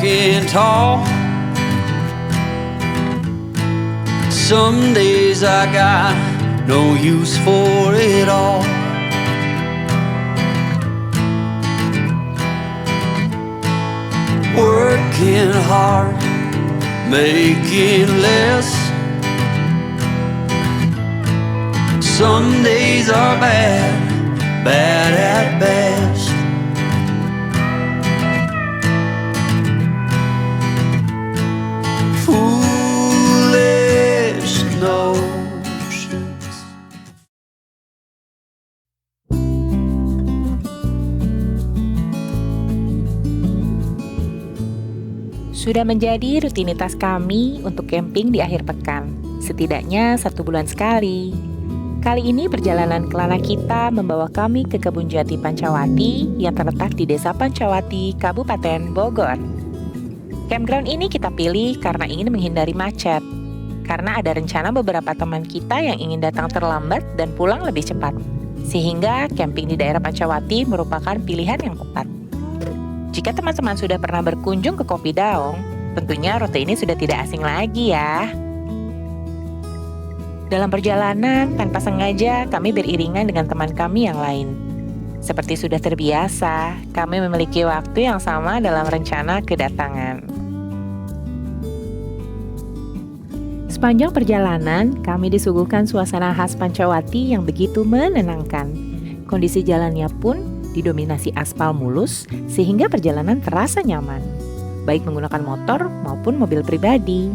walking tall. Some days I got no use for it all. Working hard, making less. Some days are bad, bad at best. Foolish notions. Sudah menjadi rutinitas kami untuk camping di akhir pekan, setidaknya 1 bulan sekali. Kali ini perjalanan kelana kita membawa kami ke Kebun Jati Pancawati yang terletak di Desa Pancawati, Kabupaten Bogor. Campground ini kita pilih karena ingin menghindari macet, karena ada rencana beberapa teman kita yang ingin datang terlambat dan pulang lebih cepat. Sehingga camping di daerah Pancawati merupakan pilihan yang tepat. Jika teman-teman sudah pernah berkunjung ke Kopi Daong, tentunya rute ini sudah tidak asing lagi ya. Dalam perjalanan, tanpa sengaja kami beriringan dengan teman kami yang lain. Seperti sudah terbiasa, kami memiliki waktu yang sama dalam rencana kedatangan. Sepanjang perjalanan, kami disuguhkan suasana khas Pancawati yang begitu menenangkan. Kondisi jalannya pun didominasi aspal mulus sehingga perjalanan terasa nyaman, baik menggunakan motor maupun mobil pribadi.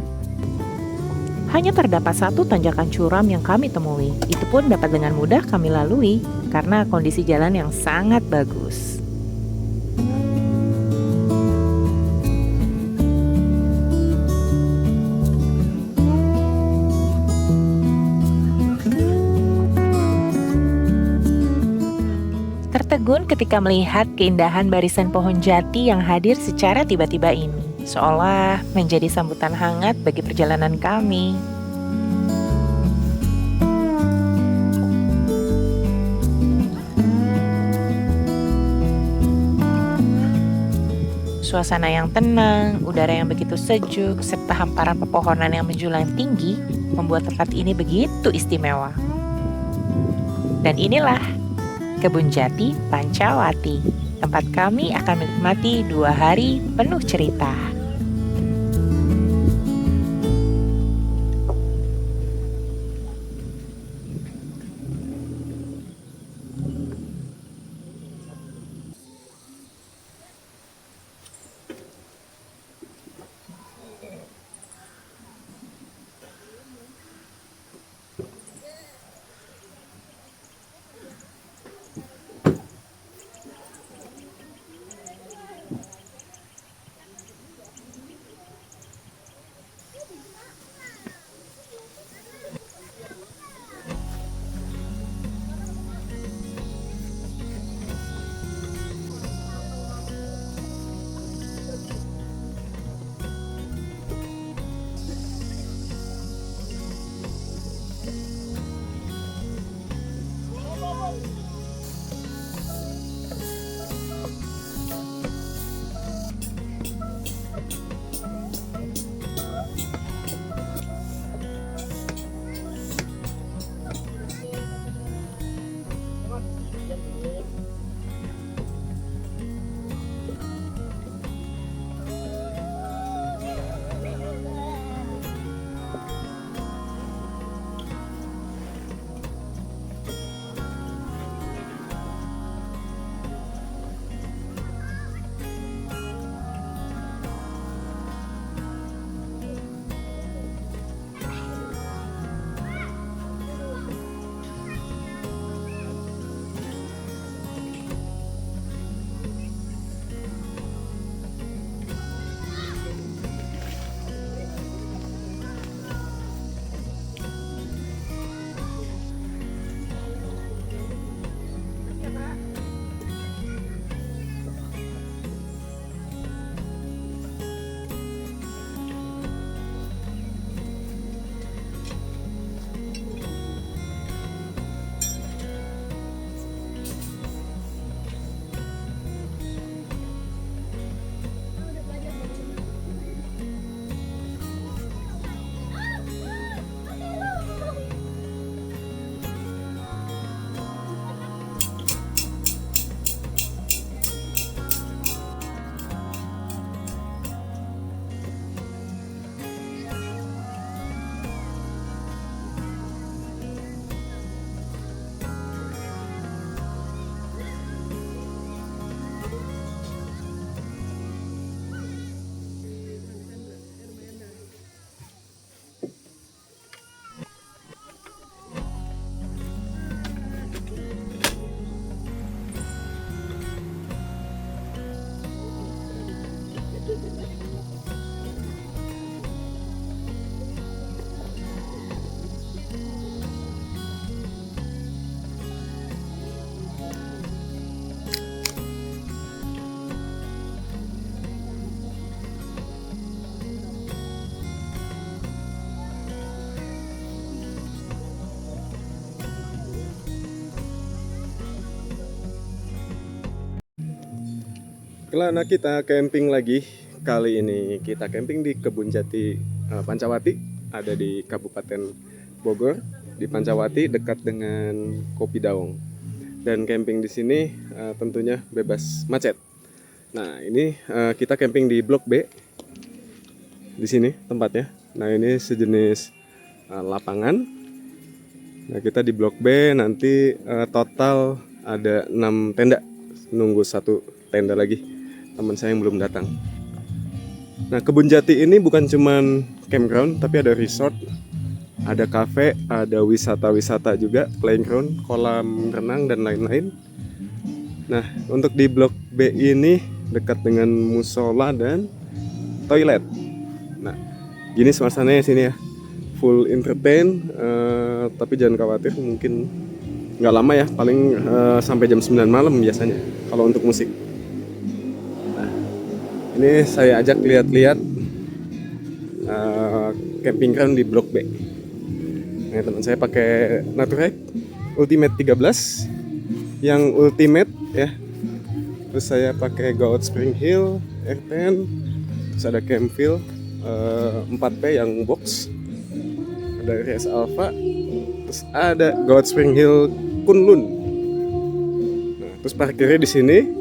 Hanya terdapat satu tanjakan curam yang kami temui, itu pun dapat dengan mudah kami lalui karena kondisi jalan yang sangat bagus. Tertegun ketika melihat keindahan barisan pohon jati yang hadir secara tiba-tiba ini, seolah menjadi sambutan hangat bagi perjalanan kami. Suasana yang tenang, udara yang begitu sejuk, serta hamparan pepohonan yang menjulang tinggi membuat tempat ini begitu istimewa. Dan inilah Kebun Jati Pancawati. Tempat kami akan menikmati 2 hari penuh cerita. Kelana kita camping lagi. Kali ini kita camping di Kebun Jati Pancawati, ada di Kabupaten Bogor, di Pancawati dekat dengan Kopi Daung. Dan camping di sini tentunya bebas macet. Nah, ini kita camping di Blok B. Di sini tempatnya. Nah, ini sejenis lapangan. Nah, kita di Blok B nanti total ada 6 tenda. Nunggu 1 tenda lagi. Teman saya yang belum datang. Nah, Kebun Jati ini bukan cuman campground, tapi ada resort, ada cafe, ada wisata-wisata juga, playground, kolam renang dan lain-lain. Nah, untuk di Blok B ini dekat dengan musola dan toilet. Nah, gini suasananya sini ya, full entertain, tapi jangan khawatir, mungkin nggak lama ya, paling sampai jam 9 malam biasanya kalau untuk musik. Ini saya ajak lihat-lihat camping ground di Blok B. Nah, teman saya pakai Naturek Ultimate 13 yang ultimate ya. Terus saya pakai Goat Spring Hill R10. Terus ada Campfil 4P yang box. Ada RS Alpha. Terus ada Goat Spring Hill Kunlun. Nah, terus parkirnya di sini.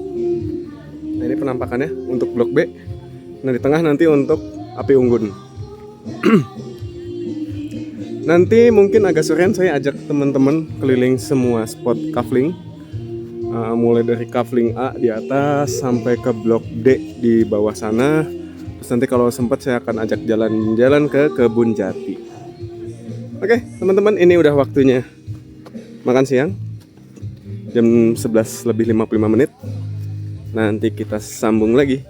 Nah, ini penampakannya untuk Blok B. Nah, di tengah nanti untuk Api Unggun. Nanti mungkin agak sorean saya ajak teman-teman keliling semua spot kafling. Mulai dari kafling A di atas sampai ke Blok D di bawah sana. Terus nanti kalau sempat saya akan ajak jalan-jalan ke Kebun Jati. Oke, teman-teman, ini udah waktunya makan siang. Jam 11 lebih 55 menit. Nanti kita sambung lagi.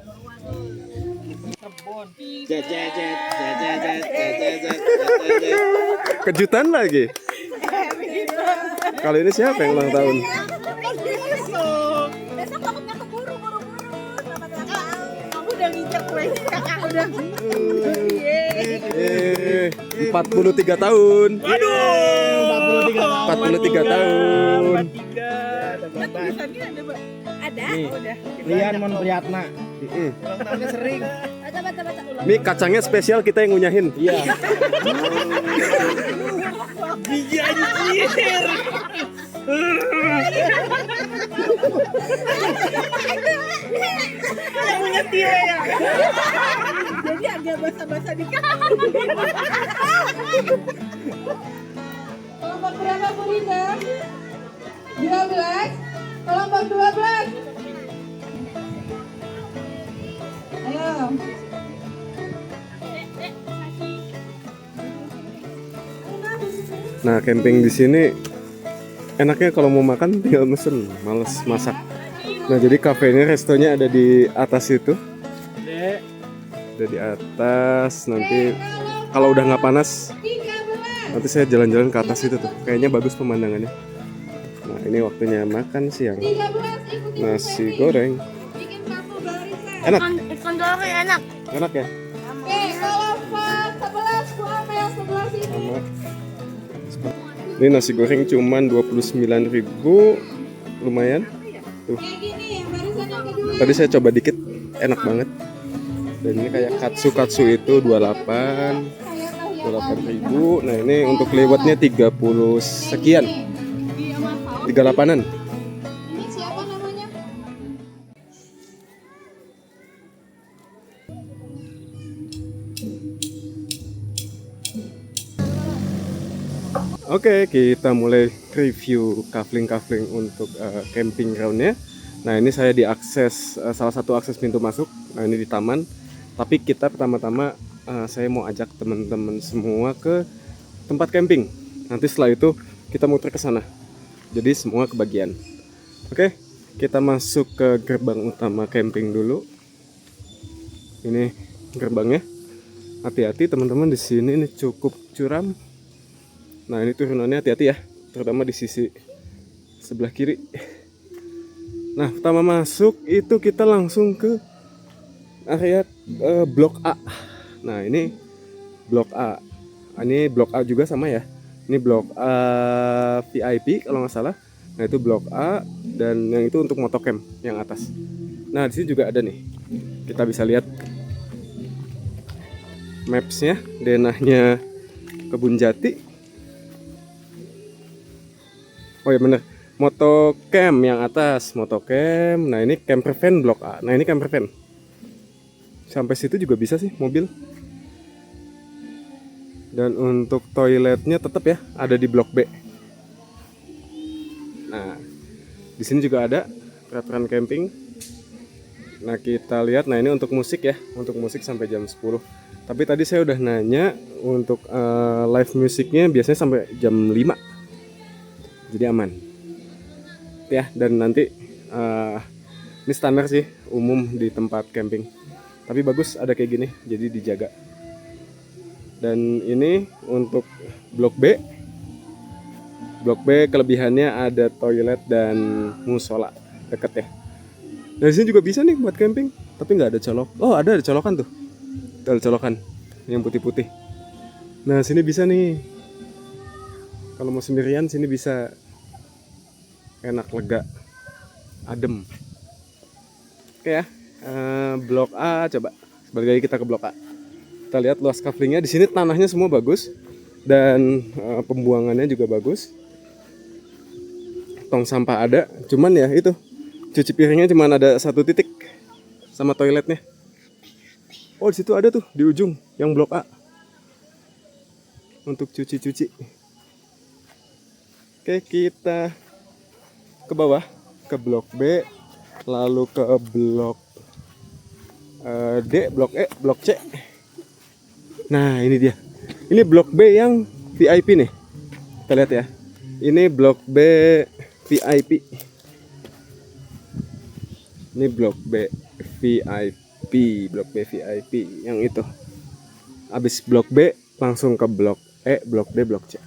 Kejutan lagi. Kali ini siapa yang ulang tahun? Besok takutnya keburu buru-buru sama kakak. Kamu udah ngincer kuenya, kakak udah. 43 tahun. Aduh, 43 tahun. Tulisannya ada, Mbak? Ada? Nih. Oh, udah. Lian Mon Priyatna. Ulang tahunnya sering. Baca ulang. Ini kacangnya spesial kita yang ngunyahin. Iya. Gigi anjir. Yang punya Tio ya. Jadi agak basa-basa dikit. Kelompok berapa Bu Linda? 12. Kelompok 12. Ayo. Nah, camping di sini enaknya kalau mau makan tinggal mesen, males masak. Nah, jadi kafenya, restonya ada di atas itu. Ada di atas. Nanti kalau udah nggak panas, 13. nanti saya jalan-jalan ke atas itu tuh. Kayaknya bagus pemandangannya. Nah, ini waktunya makan siang. 13 ikuti Nasi Febi. goreng. Bikin satu barisan. Enak. Ikan goreng enak. Enak ya? Oke, kelompok 11 Bu Amel sebelah sini. Sama. Ini nasi goreng cuman 29.000, lumayan. Tuh. Kayak gini, barisan yang kedua. Tadi saya coba dikit, enak banget. Dan ini kayak katsu itu 28.000. Nah, ini untuk lewatnya 30 sekian. 38-an. Ini siapa namanya? Oke, kita mulai review kafling-kafling untuk camping groundnya. Nah, ini saya diakses salah satu akses pintu masuk. Nah, ini di taman. Tapi kita pertama-tama saya mau ajak teman-teman semua ke tempat camping. Nanti setelah itu kita muter ke sana. Jadi semua kebagian. Oke, kita masuk ke gerbang utama camping dulu. Ini gerbangnya. Hati-hati teman-teman, di sini ini cukup curam. Nah, ini turunannya hati-hati ya, terutama di sisi sebelah kiri. Nah, pertama masuk itu kita langsung ke area Blok A. Nah, ini Blok A. Ini Blok A juga sama ya. Ini Blok A VIP kalau nggak salah. Nah, itu Blok A, dan yang itu untuk motocamp yang atas. Nah, di sini juga ada nih. Kita bisa lihat mapsnya, denahnya Kebun Jati. Oh ya bener, Motocamp yang atas, Motocamp. Nah ini camper van blok A. Nah ini camper van. Sampai situ juga bisa sih mobil. Dan untuk toiletnya tetap ya ada di blok B. Nah, di sini juga ada peraturan camping. Nah kita lihat, nah ini untuk musik ya, untuk musik sampai jam 10. Tapi tadi saya udah nanya untuk live musiknya biasanya sampai jam 5. Jadi aman. Ya, dan nanti ini standar sih umum di tempat camping. Tapi bagus ada kayak gini, jadi dijaga. Dan ini untuk blok B. Blok B kelebihannya ada toilet dan musola deket ya. Dari sini juga bisa nih buat camping, tapi nggak ada colok. Oh ada colokan tuh, ada colokan yang putih-putih. Nah sini bisa nih, kalau mau sendirian sini bisa, enak, lega, adem. Oke ya, blok A coba. Balik lagi kita ke blok A. Kita lihat luas coveringnya. Di sini tanahnya semua bagus dan pembuangannya juga bagus. Tong sampah ada, cuman ya itu. Cuci piringnya cuma ada 1 titik sama toiletnya. Oh di situ ada tuh di ujung yang blok A untuk cuci-cuci. Oke kita ke bawah ke blok B, lalu ke blok D, blok E, blok C. Nah ini dia. Ini blok B yang VIP nih. Kita lihat ya. Ini blok B VIP. Ini blok B VIP, blok B VIP yang itu. Habis blok B langsung ke blok E, blok D, blok C.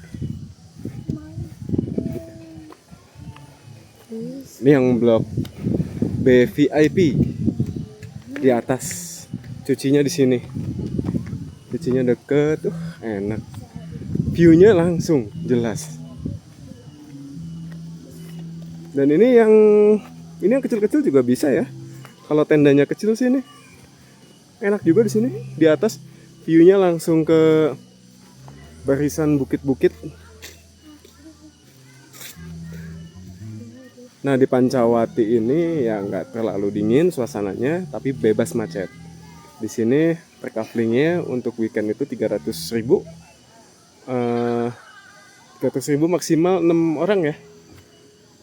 Ini yang blok B VIP di atas. Cucinya di sini. Cucinya deket, enak. View-nya langsung jelas. Dan ini yang kecil-kecil juga bisa ya. Kalau tendanya kecil sih ini enak juga di sini. Di atas view-nya langsung ke barisan bukit-bukit. Nah di Pancawati ini ya nggak terlalu dingin suasananya, tapi bebas macet. Di sini per couplingnya untuk weekend itu 300.000. 300.000 maksimal 6 orang ya.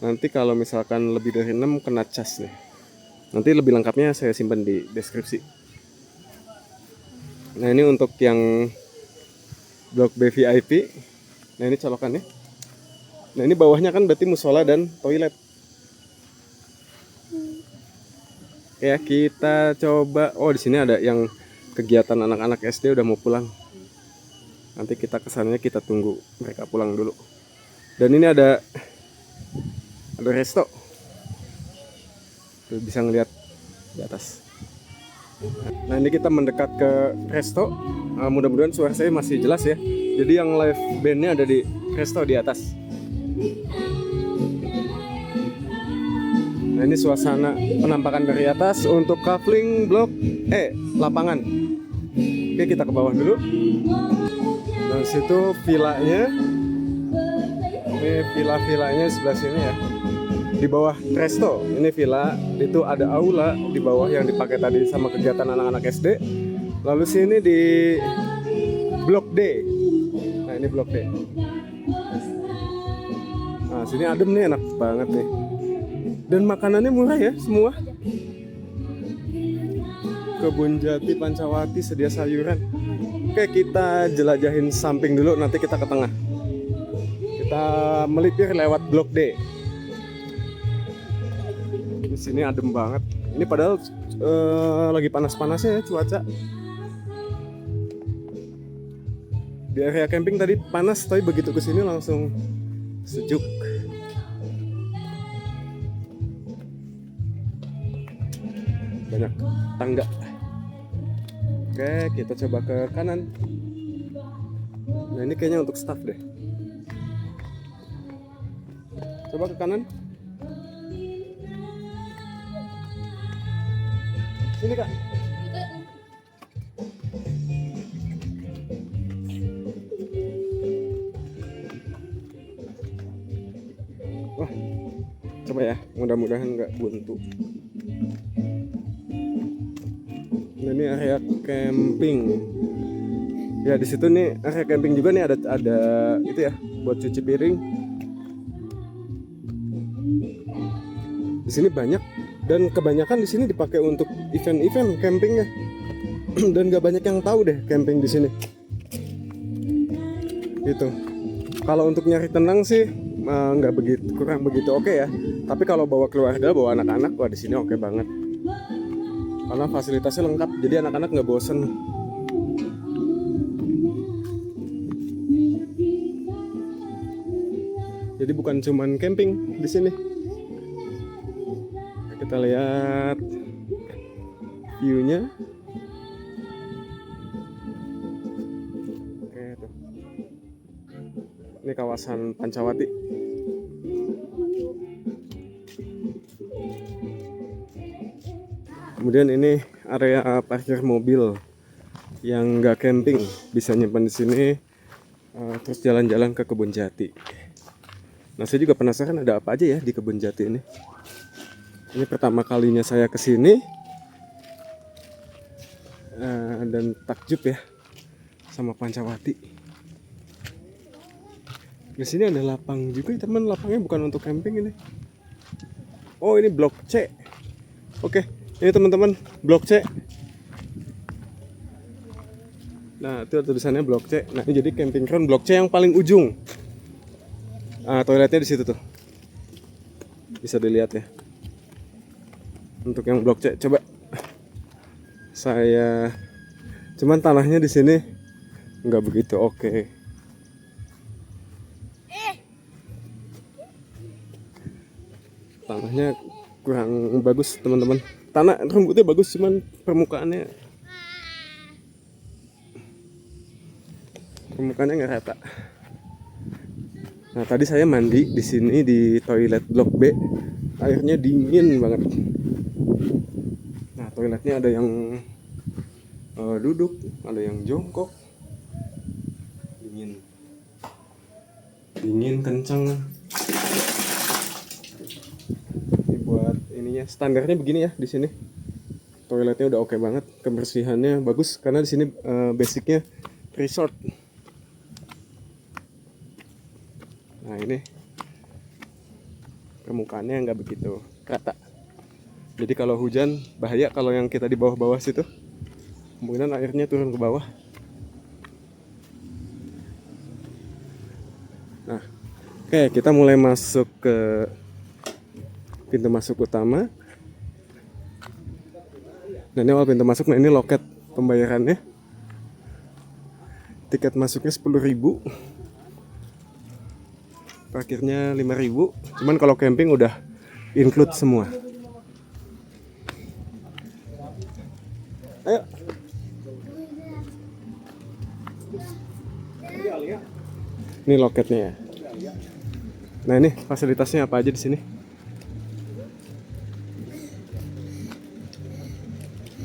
Nanti kalau misalkan lebih dari 6 kena cas nih. Nanti lebih lengkapnya saya simpan di deskripsi. Nah ini untuk yang blok B VIP. Nah ini colokannya. Nah ini bawahnya kan berarti musola dan toilet. Ya kita coba. Oh di sini ada yang kegiatan anak-anak SD udah mau pulang. Nanti kita kesannya kita tunggu mereka pulang dulu. Dan ini ada resto. Tuh, bisa ngeliat di atas. Nah ini kita mendekat ke resto. Mudah-mudahan suara saya masih jelas ya. Jadi yang live bandnya ada di resto di atas. Nah ini suasana penampakan dari atas untuk coupling blok E, lapangan. Oke kita ke bawah dulu. Nah situ villanya. Ini villa-villanya sebelah sini ya. Di bawah resto, ini villa, itu ada aula di bawah yang dipakai tadi sama kegiatan anak-anak SD. Lalu sini di blok D. Nah ini blok D. Nah sini adem nih, enak banget nih. Dan makanannya murah ya semua. Kebun Jati Pancawati sedia sayuran. Oke kita jelajahin samping dulu, nanti kita ke tengah. Kita melipir lewat blok D. Di sini adem banget. Ini padahal lagi panas-panasnya ya cuaca. Di area camping tadi panas, tapi begitu kesini langsung sejuk. Banyak tangga. Oke, kita coba ke kanan. Nah ini kayaknya untuk staff deh. Coba ke kanan. Sini Kak. Wah, coba ya, mudah-mudahan nggak buntu. Nah, ini area camping. Ya di situ nih area camping juga nih ada itu ya buat cuci piring. Di sini banyak dan kebanyakan di sini dipakai untuk event-event campingnya. Dan nggak banyak yang tahu deh camping di sini. Gitu. Kalau untuk nyari tenang sih nggak begitu, kurang begitu oke ya. Tapi kalau bawa keluarga, bawa anak-anak, wah di sini oke banget. Karena fasilitasnya lengkap, jadi anak-anak nggak bosen. Jadi bukan cuman camping di sini. Kita lihat view-nya. Oke tuh. Ini kawasan Pancawati. Kemudian ini area parkir mobil yang nggak camping, bisa nyimpan di sini, terus jalan-jalan ke Kebun Jati. Nah, saya juga penasaran ada apa aja ya di Kebun Jati ini. Ini pertama kalinya saya kesini dan takjub ya sama Pancawati. Di sini ada lapang juga, teman. Lapangnya bukan untuk camping ini. Oh, ini blok C. Oke. Ini teman-teman, blok C. Nah, itu tulisannya blok C. Nah, ini jadi camping ground blok C yang paling ujung. Toiletnya di situ tuh. Bisa dilihat ya. Untuk yang blok C, coba saya cuman tanahnya di sini nggak begitu oke. Tanahnya kurang bagus, teman-teman. Tanah rumputnya bagus, cuman permukaannya nggak rata. Nah, tadi saya mandi di sini di toilet blok B, airnya dingin banget. Nah, toiletnya ada yang duduk, ada yang jongkok, dingin kenceng. Standarnya begini ya di sini. Toiletnya udah oke banget, kebersihannya bagus karena di sini basicnya resort. Nah, ini permukaannya nggak begitu rata. Jadi kalau hujan bahaya, kalau yang kita di bawah-bawah situ kemungkinan airnya turun ke bawah. Nah, oke, kita mulai masuk ke pintu masuk utama. Nah, ini awal pintu masuk. Nah, ini loket pembayarannya. Tiket masuknya 10.000. Parkirnya 5.000. Cuman kalau camping udah include semua. Ayo. Ini loketnya ya. Nah, ini fasilitasnya apa aja di sini?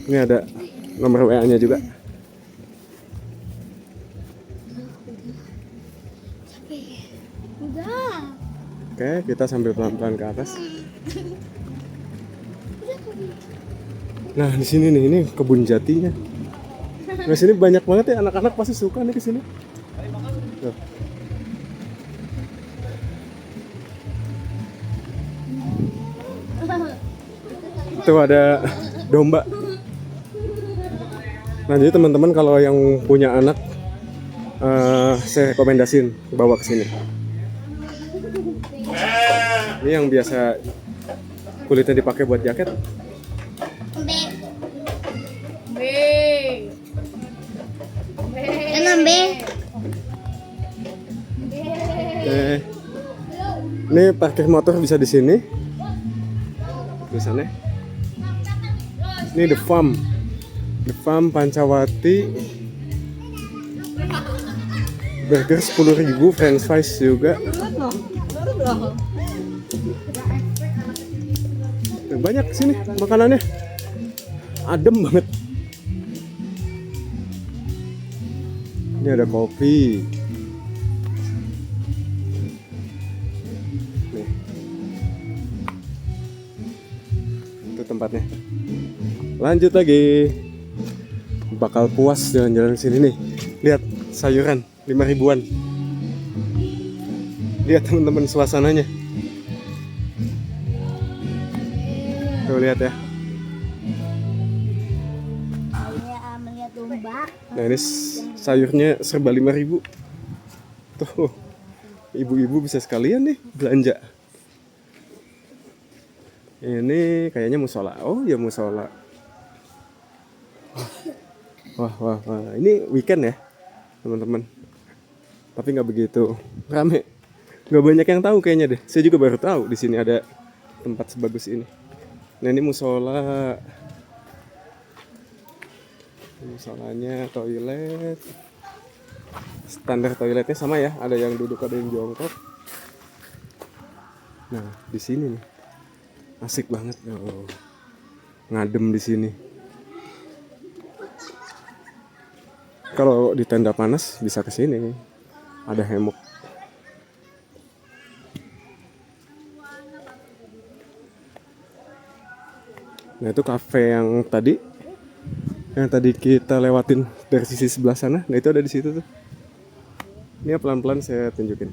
Ini ada nomor WA-nya juga. Oke, kita sambil pelan-pelan ke atas. Nah, di sini nih, ini Kebun Jatinya. Nah, sini banyak banget ya, anak-anak pasti suka nih ke sini. Tuh ada domba. Nah, jadi teman-teman kalau yang punya anak, saya rekomendasiin bawa ke sini. Ini yang biasa kulitnya dipakai buat jaket. Ini parkir motor bisa di sini. Tulisannya. Ini The Farm Pancawati. Burger 10.000, french fries juga. Banyak sini makanannya. adem banget. Ini ada kopi. Nih. Itu tempatnya. Lanjut lagi. Bakal puas jalan-jalan sini nih. Lihat sayuran 5 ribuan. Lihat teman-teman suasananya. Tuh lihat ya. Melihat domba. Nah ini sayurnya serba 5.000. Tuh, ibu-ibu bisa sekalian nih belanja. Ini kayaknya musola. Oh ya musola. Wah. Ini weekend ya teman-teman. Tapi nggak begitu rame. Nggak banyak yang tahu kayaknya deh. Saya juga baru tahu di sini ada tempat sebagus ini. Nah ini musola. Musolanya toilet. Standar toiletnya sama ya. Ada yang duduk, ada yang jongkok. Nah di sini nih asik banget. Oh, ngadem di sini. Kalau di tenda panas bisa ke sini. Ada hemok. Nah itu kafe yang tadi kita lewatin dari sisi sebelah sana. Nah itu ada di situ tuh. Ini pelan-pelan saya tunjukin.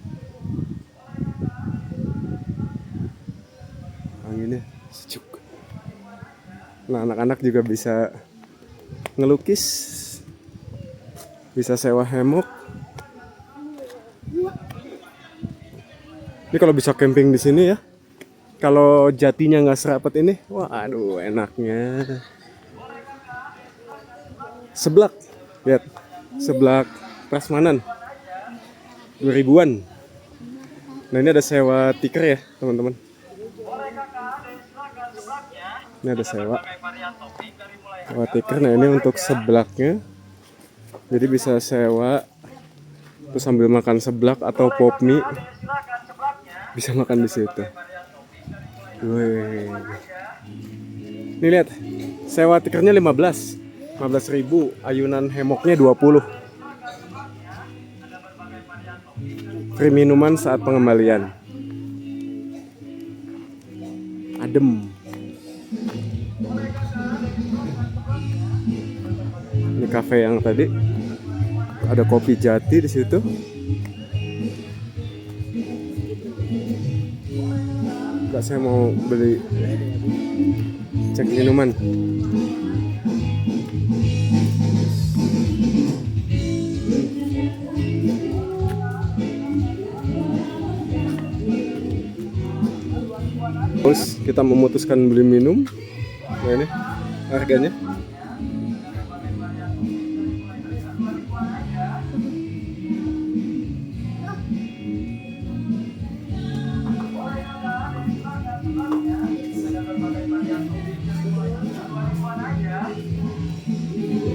Anginnya sejuk. Nah anak-anak juga bisa ngelukis, bisa sewa hemok. Ini kalau bisa camping di sini ya. Kalau jatinya nggak serapat ini, wah aduh enaknya. Seblak, lihat, seblak prasmanan, 2 ribuan. Nah ini ada sewa tiker ya teman-teman. Ini ada sewa tiker. Nah ini untuk seblaknya, jadi bisa sewa, terus sambil makan seblak atau pop mie, bisa makan di situ. Wih. Ini lihat, sewa tikernya 15.000, ayunan hemoknya 20. Free minuman saat pengembalian. Adem. Ini kafe yang tadi. Ada kopi jati di situ. Enggak, saya mau beli cek minuman. Terus kita memutuskan beli minum. Nah ini harganya.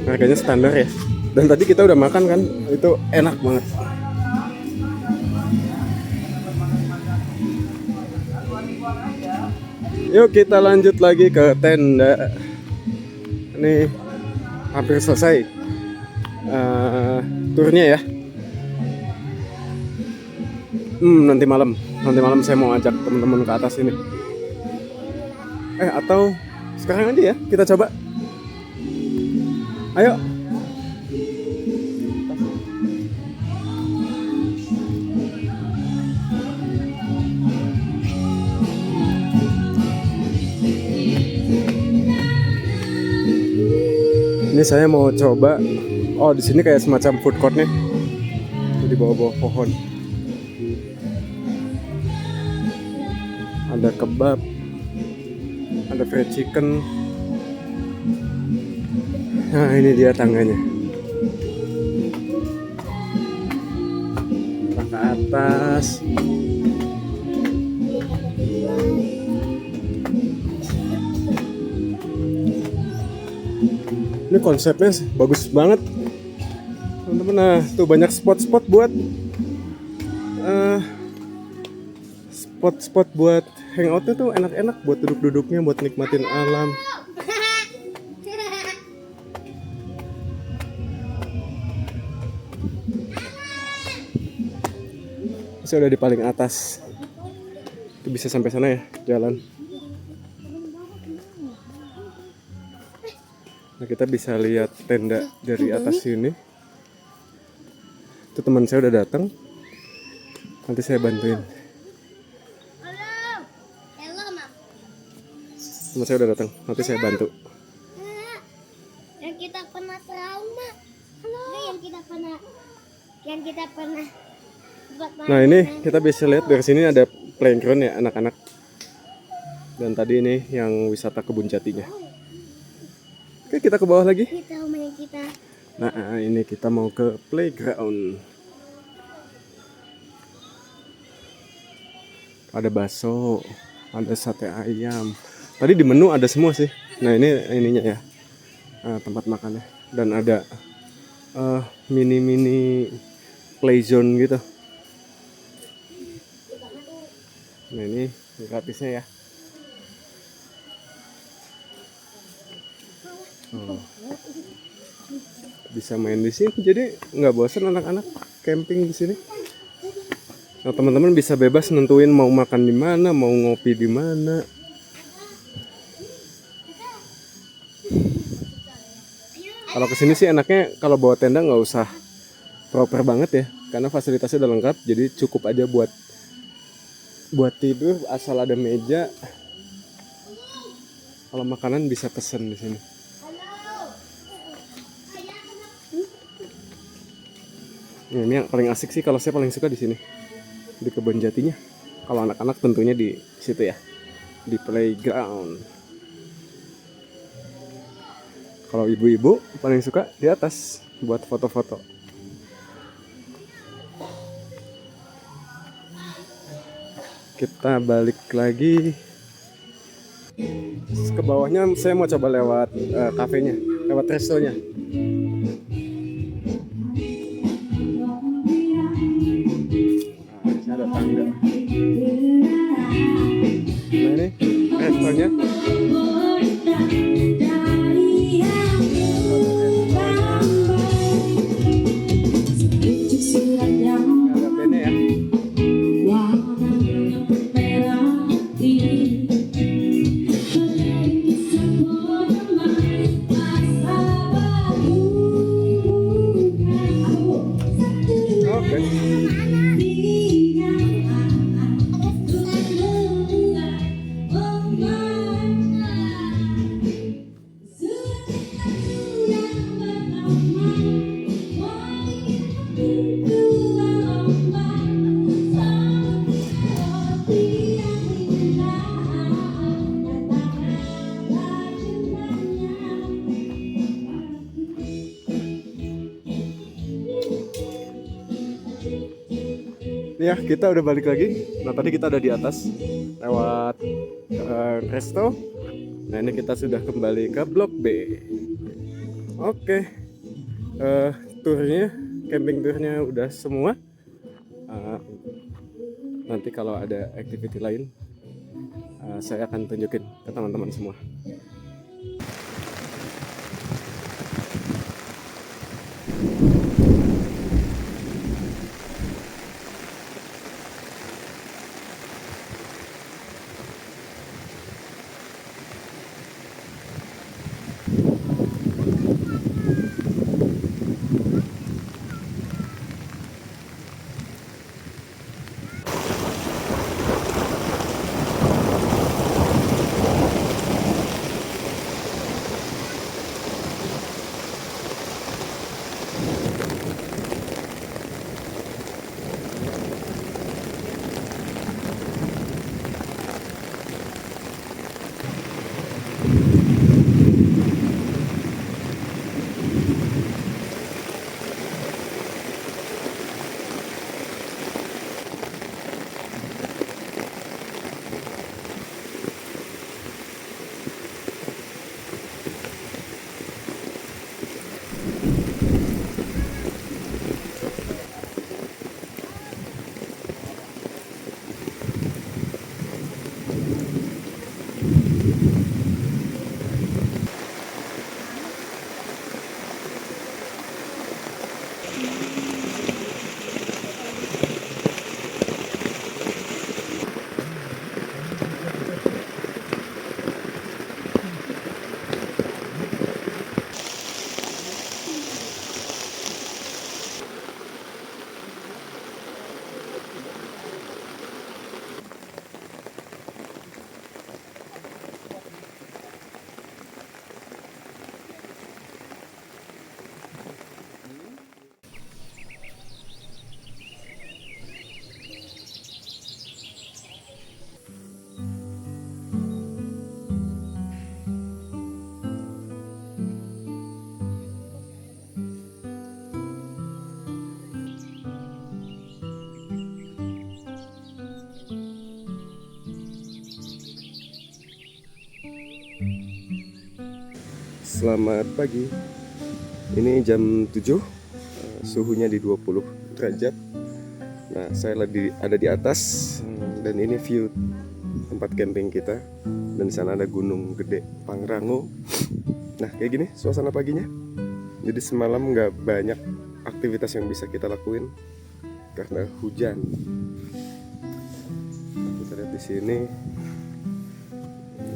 Harganya standar ya. Dan tadi kita udah makan kan, itu enak banget. Yuk kita lanjut lagi ke tenda. Ini hampir selesai turnya ya. Nanti malam saya mau ajak teman-teman ke atas ini. Atau sekarang aja ya kita coba. Ayo. Ini saya mau coba. Oh, di sini kayak semacam food court nih. Di bawah-bawah pohon. Ada kebab. Ada fried chicken. Nah, ini dia tangganya. Kita ke atas. Ini konsepnya bagus banget, teman-teman. Nah, tuh banyak spot-spot buat spot-spot buat hangoutnya tuh enak-enak, buat duduk-duduknya, buat nikmatin alam. Saya udah di paling atas. Itu bisa sampai sana ya jalan. Nah, kita bisa lihat tenda dari atas sini. Itu teman saya udah datang. Nanti saya bantuin. Halo, Mam. Teman saya udah datang. Nanti saya bantu. Yang kita pernah trauma. Halo. Yang kita pernah buat Nah, ini kita bisa lihat dari sini ada playground ya anak-anak. Dan tadi ini yang wisata kebun jatinya. Oke, kita ke bawah lagi. kita rumah yang kita. Nah, ini kita mau ke playground. Ada bakso, ada sate ayam. Tadi di menu ada semua sih. Nah, ini ininya ya. Tempat makannya. Dan ada mini-mini play zone gitu. Nah, ini gratisnya ya. Oh. Bisa main di sini, jadi nggak bosan anak-anak camping di sini. Nah, teman-teman bisa bebas nentuin mau makan di mana, mau ngopi di mana. Kalau kesini sih enaknya kalau bawa tenda nggak usah proper banget ya, karena fasilitasnya udah lengkap. Jadi cukup aja buat tidur, asal ada meja. Kalau makanan bisa pesen di sini. Nah, ini yang paling asik sih, kalau saya paling suka di sini, di kebun jatinya. Kalau anak-anak tentunya di situ ya, di playground. Kalau ibu-ibu paling suka di atas buat foto-foto. Kita balik lagi ke bawahnya. Saya mau coba lewat kafenya, lewat restonya. Ada tangga. Nah, ini restonya. Ada bandnya ya. Oke. Ya, kita udah balik lagi. Nah, tadi kita udah di atas lewat resto. Nah, ini kita sudah kembali ke Blok B. Oke. Turnya, camping turnya udah semua. Nanti kalau ada activity lain, saya akan tunjukin ke teman-teman semua. Selamat pagi. Ini jam 7, suhunya di 20 derajat. Nah, saya lagi ada di atas, dan ini view tempat camping kita. Dan di sana ada Gunung Gede Pangrango. Nah, kayak gini suasana paginya. Jadi semalam nggak banyak aktivitas yang bisa kita lakuin karena hujan. Kita lihat di sini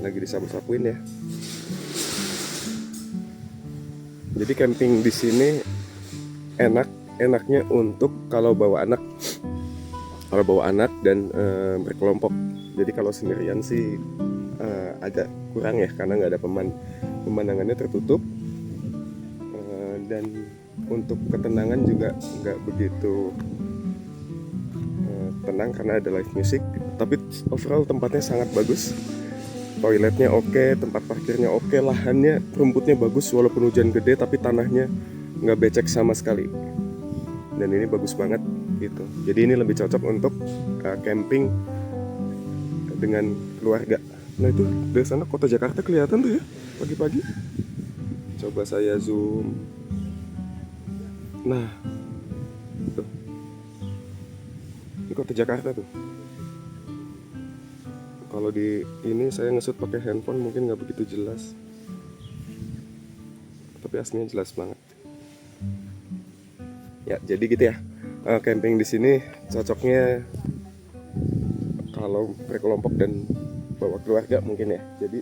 lagi disapu-sapuin ya. Jadi camping di sini enaknya untuk kalau bawa anak dan berkelompok. Jadi kalau sendirian sih agak kurang ya, karena nggak ada pemandangannya tertutup, dan untuk ketenangan juga nggak begitu tenang karena ada live music. Tapi overall tempatnya sangat bagus. Toiletnya oke, tempat parkirnya oke, lahannya, rumputnya bagus walaupun hujan gede, tapi tanahnya nggak becek sama sekali. Dan ini bagus banget gitu. Jadi ini lebih cocok untuk camping dengan keluarga. Nah itu dari sana kota Jakarta kelihatan tuh ya pagi-pagi. Coba saya zoom. Nah, tuh. Ini kota Jakarta tuh. Kalau di ini saya ngesut pakai handphone mungkin nggak begitu jelas, tapi aslinya jelas banget. Ya jadi gitu ya, camping di sini cocoknya kalau berkelompok dan bawa keluarga mungkin ya. Jadi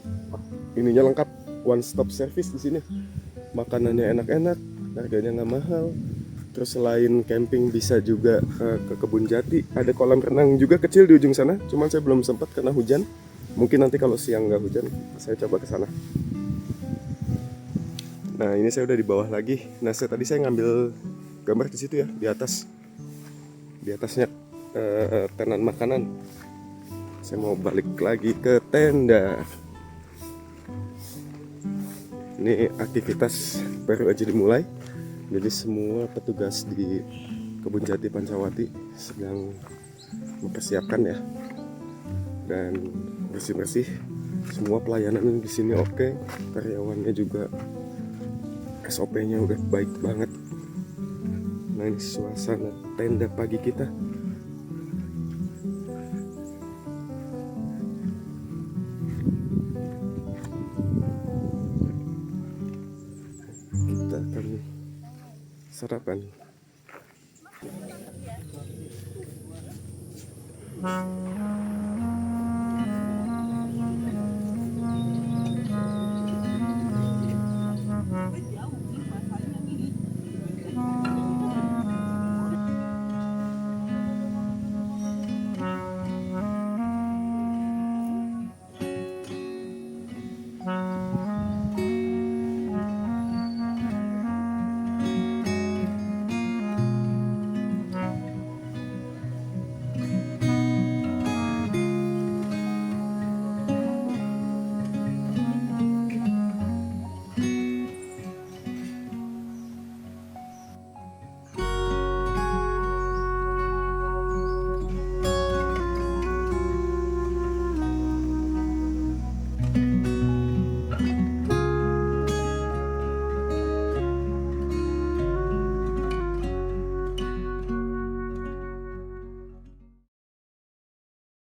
ininya lengkap, one stop service di sini. Makanannya enak-enak, harganya nggak mahal. Terus selain camping bisa juga ke Kebun Jati. Ada kolam renang juga kecil di ujung sana. Cuman saya belum sempat karena hujan. Mungkin nanti kalau siang nggak hujan, saya coba ke sana. Nah ini saya udah di bawah lagi. Nah tadi saya ngambil gambar di situ ya, di atas. Di atasnya tenan makanan. Saya mau balik lagi ke tenda. Ini aktivitas baru aja dimulai. Jadi semua petugas di Kebun Jati Pancawati sedang mempersiapkan ya, dan bersih-bersih. Semua pelayanan di sini oke, karyawannya juga SOP-nya udah baik banget. Nah ini suasana tenda pagi kita. Kita akan sarapan.